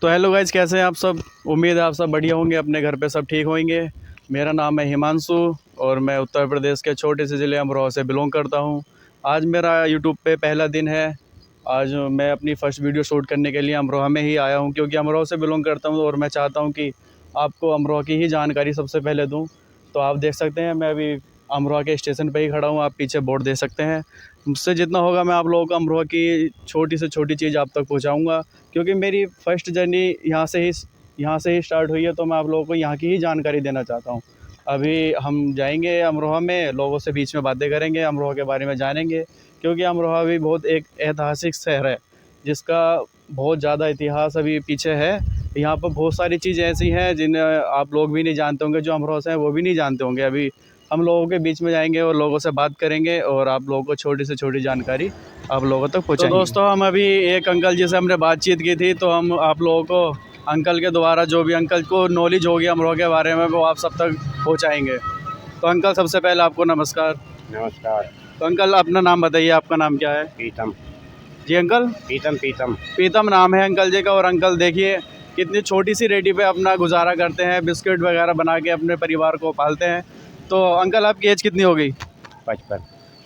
तो hello guys, कैसे हैं आप सब। उम्मीद है आप सब बढ़िया होंगे, अपने घर पे सब ठीक होंगे। मेरा नाम है हिमांशु और मैं उत्तर प्रदेश के छोटे से ज़िले अमरोहा से बिलोंग करता हूं। आज मेरा यूट्यूब पे पहला दिन है। आज मैं अपनी फ़र्स्ट वीडियो शूट करने के लिए अमरोहा में ही आया हूं, क्योंकि अमरोहा से बिलोंग करता हूं और मैं चाहता हूं कि आपको अमरोहा की ही जानकारी सबसे पहले दूँ। तो आप देख सकते हैं मैं अभी अमरोहा के स्टेशन पर ही खड़ा हूँ। आप पीछे बोर्ड देख सकते हैं। मुझसे जितना होगा मैं आप लोगों को अमरोहा की छोटी से छोटी चीज़ आप तक पहुँचाऊँगा, क्योंकि मेरी फ़र्स्ट जर्नी यहाँ से ही स्टार्ट हुई है। तो मैं आप लोगों को यहाँ की ही जानकारी देना चाहता हूँ। अभी हम जाएंगे अमरोहा में, लोगों से बीच में बातें करेंगे, अमरोहा के बारे में जानेंगे, क्योंकि अमरोहा भी बहुत एक ऐतिहासिक शहर है जिसका बहुत ज़्यादा इतिहास अभी पीछे है। यहाँ पर बहुत सारी चीज़ें ऐसी हैं जिन्हें आप लोग भी नहीं जानते होंगे, जो अमरोहा से हैं वो भी नहीं जानते होंगे। अभी हम लोगों के बीच में जाएंगे और लोगों से बात करेंगे और आप लोगों को छोटी से छोटी जानकारी आप लोगों तक पहुँचाएंगे। तो दोस्तों, हम अभी एक अंकल जी से हमने बातचीत की थी, तो हम आप लोगों को अंकल के द्वारा जो भी अंकल को नॉलेज होगी अमरोहा के बारे में वो आप सब तक पहुँचाएँगे। तो अंकल, सबसे पहले आपको नमस्कार। नमस्कार। तो अंकल, अपना नाम बताइए, आपका नाम क्या है। पीतम। जी अंकल। पीतम। प्रीतम नाम है अंकल जी का। और अंकल देखिए कितनी छोटी सी रेडी पे अपना गुजारा करते हैं, बिस्किट वगैरह बना के अपने परिवार को पालते हैं। तो अंकल, आपकी एज कितनी हो गई। 55।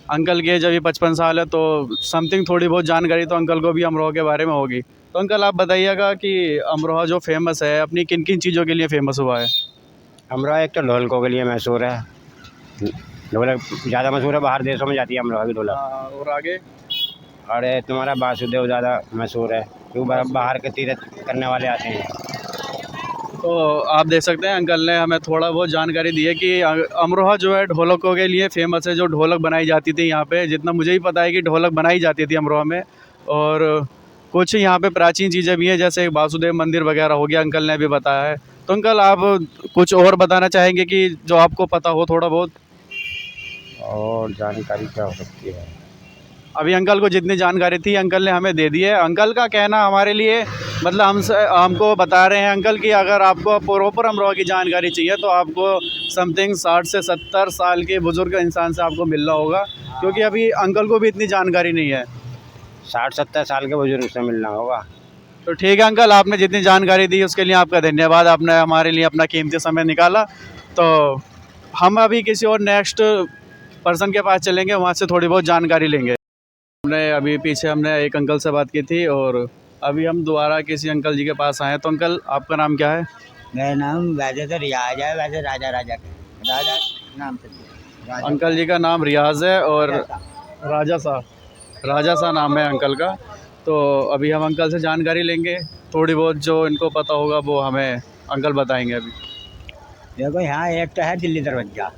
अंकल की एज अभी 55 साल है। तो समथिंग थोड़ी बहुत जानकारी तो अंकल को भी अमरोहा के बारे में होगी। तो अंकल, आप बताइएगा कि अमरोहा जो फेमस है अपनी किन किन चीज़ों के लिए फेमस हुआ है। अमरोहा एक तो ढोलकों के लिए मशहूर है। ढोलक ज़्यादा मशहूर है, बाहर देशों में जाती है अमरोहा की ढोलक। और आगे। और तुम्हारा वासुदेव ज़्यादा मशहूर है, क्योंकि बाहर के तीर्थ करने वाले आते हैं। तो आप देख सकते हैं अंकल ने हमें थोड़ा बहुत जानकारी दी है कि अमरोहा जो है ढोलकों के लिए फेमस है। जो ढोलक बनाई जाती थी यहाँ पे, जितना मुझे ही पता है कि ढोलक बनाई जाती थी अमरोहा में। और कुछ यहाँ पे प्राचीन चीज़ें भी हैं, जैसे वासुदेव मंदिर वगैरह हो गया, अंकल ने भी बताया है। तो अंकल, आप कुछ और बताना चाहेंगे कि जो आपको पता हो थोड़ा बहुत। और जानकारी क्या हो सकती है। अभी अंकल को जितनी जानकारी थी अंकल ने हमें दे दी है। अंकल का कहना हमारे लिए, मतलब हमको बता रहे हैं अंकल कि अगर आपको प्रॉपर अमरोहा की जानकारी चाहिए तो आपको समथिंग 60 से 70 साल के बुज़ुर्ग इंसान से आपको मिलना होगा, क्योंकि अभी अंकल को भी इतनी जानकारी नहीं है। 60-70 साल के बुजुर्ग से मिलना होगा। तो ठीक है अंकल, आपने जितनी जानकारी दी उसके लिए आपका धन्यवाद। आपने हमारे लिए अपना कीमती समय निकाला। तो हम अभी किसी और नेक्स्ट पर्सन के पास चलेंगे, वहाँ से थोड़ी बहुत जानकारी लेंगे। हमने एक अंकल से बात की थी और अभी हम दोबारा किसी अंकल जी के पास आए हैं। तो अंकल, आपका नाम क्या है। मेरा नाम वैसे तो रियाज है, वैसे राजा नाम से राजा अंकल जी का नाम रियाज है और राजा सा नाम है अंकल का। तो अभी हम अंकल से जानकारी लेंगे, थोड़ी बहुत जो इनको पता होगा वो हमें अंकल बताएंगे अभी। देखो, यहाँ एक तो है दिल्ली दरवाजा,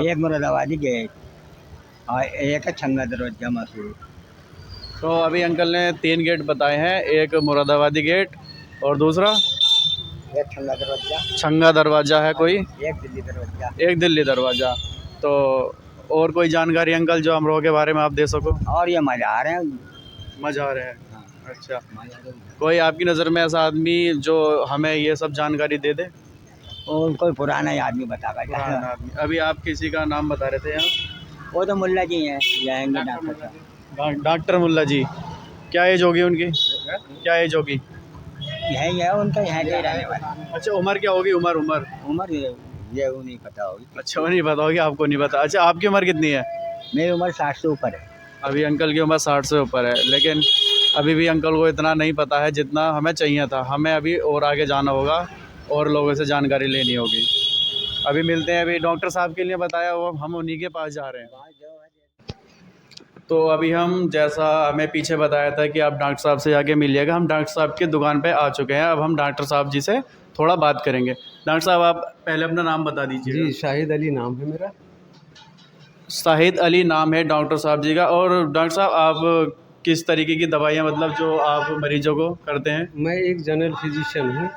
एक मुरादाबादी गेट और एक है छंगा दरवाजा मशहूर। तो अभी अंकल ने 3 गेट बताए हैं, एक मुरादाबादी गेट और दूसरा एक छंगा दरवाजा, छंगा दरवाज़ा है कोई, एक दिल्ली एक दिल्ली दरवाजा दरवाज़ा। तो और कोई जानकारी अंकल जो अमरोहा के बारे में आप दे सको। और ये मज़ार है। मज़ार है। हाँ, अच्छा, मज़ार। कोई आपकी नज़र में ऐसा आदमी जो हमें ये सब जानकारी दे दे। और कोई पुराना ही आदमी बताएगा। पुराना आदमी। अभी आप किसी का नाम बता रहे थे यहाँ। वो तो मुल्ला जी हैं, जाएंगे डॉक्टर साहब। डॉक्टर मुल्ला जी। क्या एज होगी उनकी, क्या एज होगी। यही है उनका, यहाँ के ही रहने वाला। अच्छा, उम्र क्या होगी। उम्र ये वो नहीं पता होगी। अच्छा, वो नहीं पता होगी, आपको नहीं पता। अच्छा, आपकी उम्र कितनी है। मेरी उम्र 60 से ऊपर है। अभी अंकल की उम्र 60 से ऊपर है, लेकिन अभी भी अंकल को इतना नहीं पता है जितना हमें चाहिए था। हमें अभी और आगे जाना होगा और लोगों से जानकारी लेनी होगी। अभी मिलते हैं। अभी डॉक्टर साहब के लिए बताया हुआ, हम उन्हीं के पास जा रहे हैं। तो अभी हम, जैसा हमें पीछे बताया था कि आप डॉक्टर साहब से जाके मिलिएगा, हम डॉक्टर साहब की दुकान पे आ चुके हैं। अब हम डॉक्टर साहब जी से थोड़ा बात करेंगे। डॉक्टर साहब, आप पहले अपना नाम बता दीजिए। जी, शाहिद अली नाम है मेरा। शाहिद अली नाम है डॉक्टर साहब जी का। और डॉक्टर साहब, आप किस तरीके की दवाइयाँ, मतलब जो आप मरीजों को करते हैं। मैं एक जनरल फिजिशियन हूँ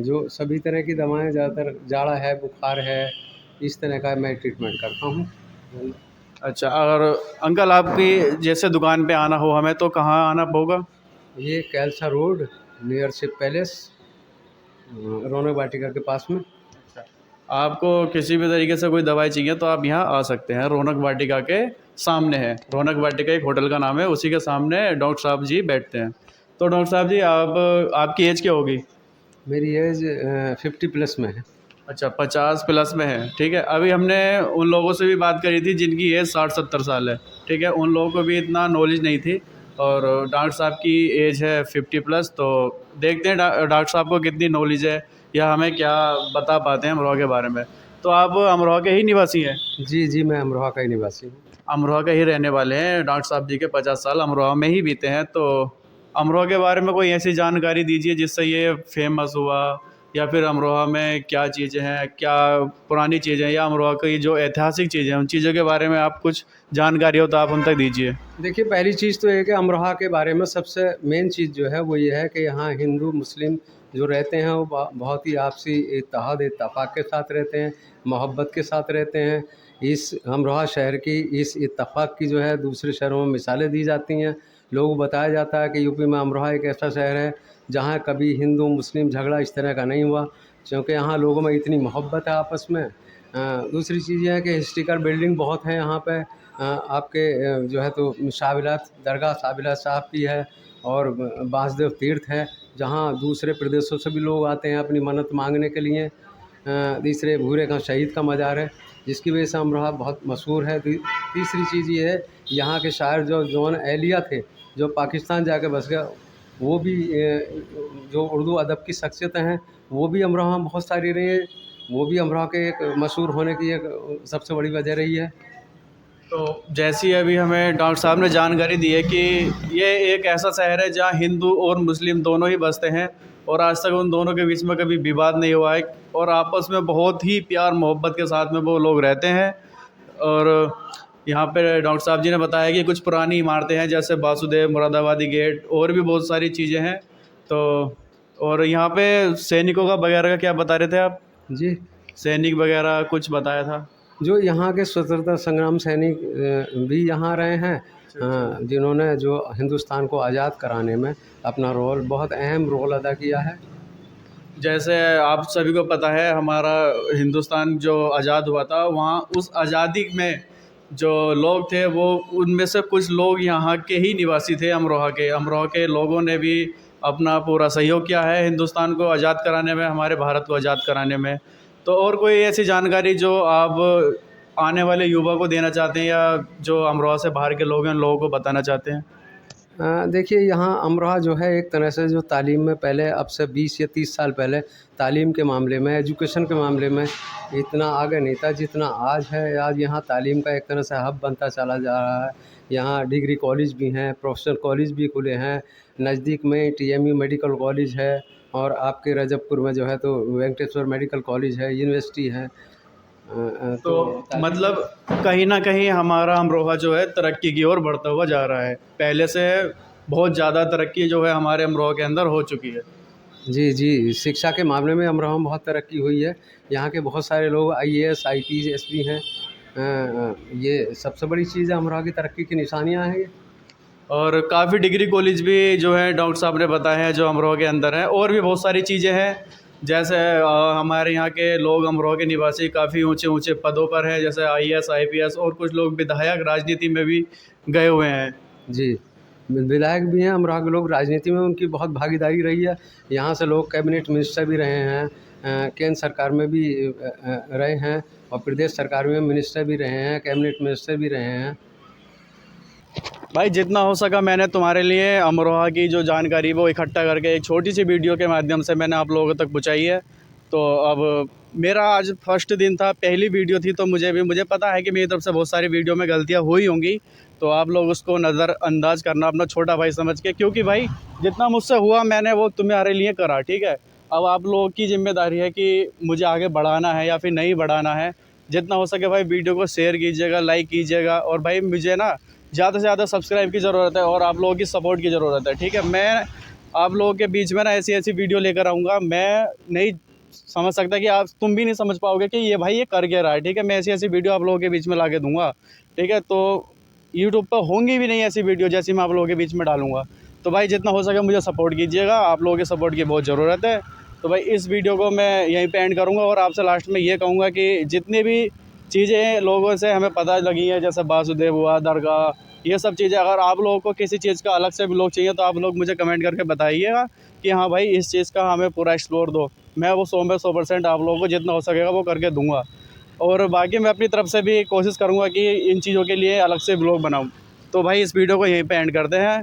जो सभी तरह की दवाएं, ज़्यादातर जाड़ा है, बुखार है, इस तरह का मैं ट्रीटमेंट करता हूँ। अच्छा, और अंकल आपकी जैसे दुकान पे आना हो हमें, तो कहाँ आना होगा। ये कैलसा रोड नियर शिव पैलेस, रौनक वाटिका के पास में। आपको किसी भी तरीके से कोई दवाई चाहिए तो आप यहाँ आ सकते हैं। रौनक वाटिका के सामने है। रौनक वाटिका एक होटल का नाम है, उसी के सामने डॉक्टर साहब जी बैठते हैं। तो डॉक्टर साहब जी, आप आपकी एज क्या होगी? मेरी एज 50 प्लस में है। अच्छा, 50 प्लस में है, ठीक है। अभी हमने उन लोगों से भी बात करी थी जिनकी एज 60-70 साल है, ठीक है। उन लोगों को भी इतना नॉलेज नहीं थी, और डॉक्टर साहब की एज है 50 प्लस। तो देखते हैं डॉक्टर साहब को कितनी नॉलेज है या हमें क्या बता पाते हैं अमरोहा के बारे में। तो आप अमरोहा के ही निवासी हैं? जी जी, मैं अमरोहा का ही निवासी हूँ। अमरोहा के ही रहने वाले हैं। डॉक्टर साहब जी के 50 साल अमरोहा में ही बीते हैं। तो अमरोहा के बारे में कोई ऐसी जानकारी दीजिए जिससे ये फेमस हुआ, या फिर अमरोहा में क्या चीज़ें हैं, क्या पुरानी चीज़ें हैं, या अमरोहा की जो ऐतिहासिक चीज़ें हैं उन चीज़ों के बारे में आप कुछ जानकारी हो तो आप हम तक दीजिए। देखिए, पहली चीज़ तो ये कि अमरोहा के बारे में सबसे मेन चीज़ जो है वो ये है कि यहाँ हिंदू मुस्लिम जो रहते हैं वो बहुत ही आपसी इत्तेहाद इत्तेफाक के साथ रहते हैं, मोहब्बत के साथ रहते हैं। इस अमरोहा शहर की इस इत्तेफाक की जो है दूसरे शहरों में मिसालें दी जाती हैं। लोगों को बताया जाता है कि यूपी में अमरोहा एक ऐसा शहर है जहाँ कभी हिंदू मुस्लिम झगड़ा इस तरह का नहीं हुआ, क्योंकि यहाँ लोगों में इतनी मोहब्बत है आपस में। दूसरी चीज़ ये है कि हिस्ट्रिकल बिल्डिंग बहुत है यहाँ पे। आपके जो है तो शाहबिलात दरगाह शाहबिलात साहब की है, और बासदेव तीर्थ है जहाँ दूसरे प्रदेशों से भी लोग आते हैं अपनी मन्नत मांगने के लिए। तीसरे भूरे का शहीद का मज़ार है जिसकी वजह से अमरोहा बहुत मशहूर है। तीसरी चीज़ ये है, यहाँ के शायर जो जॉन एलिया थे जो पाकिस्तान जाके बस गए, वो भी जो उर्दू अदब की शख्सियतें हैं वो भी अमरोहा में बहुत सारी रही हैं। वो भी अमरोहा के एक मशहूर होने की एक सबसे बड़ी वजह रही है। तो जैसी अभी हमें डॉक्टर साहब ने जानकारी दी है कि ये एक ऐसा शहर है जहाँ हिंदू और मुस्लिम दोनों ही बसते हैं, और आज तक उन दोनों के बीच में कभी विवाद नहीं हुआ है, और आपस में बहुत ही प्यार मोहब्बत के साथ में वो लोग रहते हैं। और यहाँ पे डॉक्टर साहब जी ने बताया कि कुछ पुरानी इमारतें हैं जैसे वासुदेव मुरादाबादी गेट, और भी बहुत सारी चीज़ें हैं। तो और यहाँ पे सैनिकों का वगैरह का क्या बता रहे थे आप? जी, सैनिक वगैरह कुछ बताया था। जो यहाँ के स्वतंत्रता संग्राम सैनिक भी यहाँ रहे हैं, जिन्होंने जो हिंदुस्तान को आज़ाद कराने में अपना रोल बहुत अहम रोल अदा किया है। जैसे आप सभी को पता है, हमारा हिंदुस्तान जो आज़ाद हुआ था, वहाँ उस आज़ादी में जो लोग थे वो उनमें से कुछ लोग यहाँ के ही निवासी थे। अमरोहा के लोगों ने भी अपना पूरा सहयोग किया है हिंदुस्तान को आज़ाद कराने में, हमारे भारत को आज़ाद कराने में। तो और कोई ऐसी जानकारी जो आप आने वाले युवा को देना चाहते हैं, या जो अमरोहा से बाहर के लोग हैं उन लोगों को बताना चाहते हैं? देखिए, यहाँ अमरोहा जो है एक तरह से जो तालीम में पहले अब से 20 या 30 साल पहले तालीम के मामले में, एजुकेशन के मामले में इतना आगे नहीं था जितना आज है। आज यहाँ तालीम का एक तरह से हब बनता चला जा रहा है। यहाँ डिग्री कॉलेज भी हैं, प्रोफेशनल कॉलेज भी खुले हैं। नज़दीक में टीएमयू मेडिकल कॉलेज है, और आपके रजबपुर में जो है तो वेंकटेश्वर मेडिकल कॉलेज है, यूनिवर्सिटी है। तो मतलब कहीं ना कहीं हमारा अमरोहा जो है तरक्की की ओर बढ़ता हुआ जा रहा है। पहले से बहुत ज़्यादा तरक्की जो है हमारे अमरोहा के अंदर हो चुकी है। जी जी, शिक्षा के मामले में अमरोहा में बहुत तरक्की हुई है। यहाँ के बहुत सारे लोग आईएएस आईपीएस भी हैं। ये सबसे बड़ी चीज़ है, अमरोहा की तरक्की की निशानियाँ हैं ये। और काफ़ी डिग्री कॉलेज भी जो है डॉक्टर साहब ने बताया है जो अमरोहा के अंदर है। और भी बहुत सारी चीज़ें हैं, जैसे हमारे यहाँ के लोग अमरोहा के निवासी काफ़ी ऊंचे ऊंचे पदों पर हैं, जैसे आईएएस आईपीएस, और कुछ लोग विधायक राजनीति में भी गए हुए हैं। जी, विधायक भी हैं अमरोहा के लोग, राजनीति में उनकी बहुत भागीदारी रही है। यहाँ से लोग कैबिनेट मिनिस्टर भी रहे हैं, केंद्र सरकार में भी रहे हैं, और प्रदेश सरकार में मिनिस्टर भी रहे हैं, कैबिनेट मिनिस्टर भी रहे हैं। भाई जितना हो सका मैंने तुम्हारे लिए अमरोहा की जो जानकारी वो इकट्ठा करके एक छोटी सी वीडियो के माध्यम से मैंने आप लोगों तक पहुंचाई है। तो अब मेरा आज फर्स्ट दिन था, पहली वीडियो थी, तो मुझे पता है कि मेरी तरफ से बहुत सारी वीडियो में गलतियां हुई होंगी। तो आप लोग उसको नज़रअंदाज करना अपना छोटा भाई समझ के, क्योंकि भाई जितना मुझसे हुआ मैंने वो तुम्हारे लिए करा, ठीक है। अब आप लोगों की जिम्मेदारी है कि मुझे आगे बढ़ाना है या फिर नहीं बढ़ाना है। जितना हो सके भाई वीडियो को शेयर कीजिएगा, लाइक कीजिएगा, और भाई मुझे ना ज़्यादा से ज़्यादा सब्सक्राइब की ज़रूरत है, और आप लोगों की सपोर्ट की ज़रूरत है, ठीक है। मैं आप लोगों के बीच में ना ऐसी वीडियो लेकर आऊँगा। मैं नहीं समझ सकता कि आप तुम भी नहीं समझ पाओगे कि ये भाई ये कर क्या रहा है, ठीक है। मैं ऐसी वीडियो आप लोगों के बीच में ला के दूँगा, ठीक है। तो यूट्यूब पर होंगी भी नहीं ऐसी वीडियो जैसी मैं आप लोगों के बीच में डालूँगा। तो भाई जितना हो सके मुझे सपोर्ट कीजिएगा, आप लोगों के सपोर्ट की बहुत ज़रूरत है। तो भाई इस वीडियो को मैं यहीं पे एंड करूँगा, और आपसे लास्ट में ये कहूँगा कि जितनी भी चीज़ें लोगों से हमें पता लगी हैं, जैसे वासुदेव हुआ, दरगाह, ये सब चीज़ें अगर आप लोगों को किसी चीज़ का अलग से ब्लॉग चाहिए तो आप लोग मुझे कमेंट करके बताइएगा कि हाँ भाई इस चीज़ का हमें पूरा एक्सप्लोर दो। मैं वो 100 में 100% आप लोगों को जितना हो सकेगा वो करके दूँगा। और बाकी मैं अपनी तरफ से भी कोशिश करूँगा कि इन चीज़ों के लिए अलग से ब्लॉग बनाऊँ। तो भाई इस वीडियो को यहीं पे एंड करते हैं।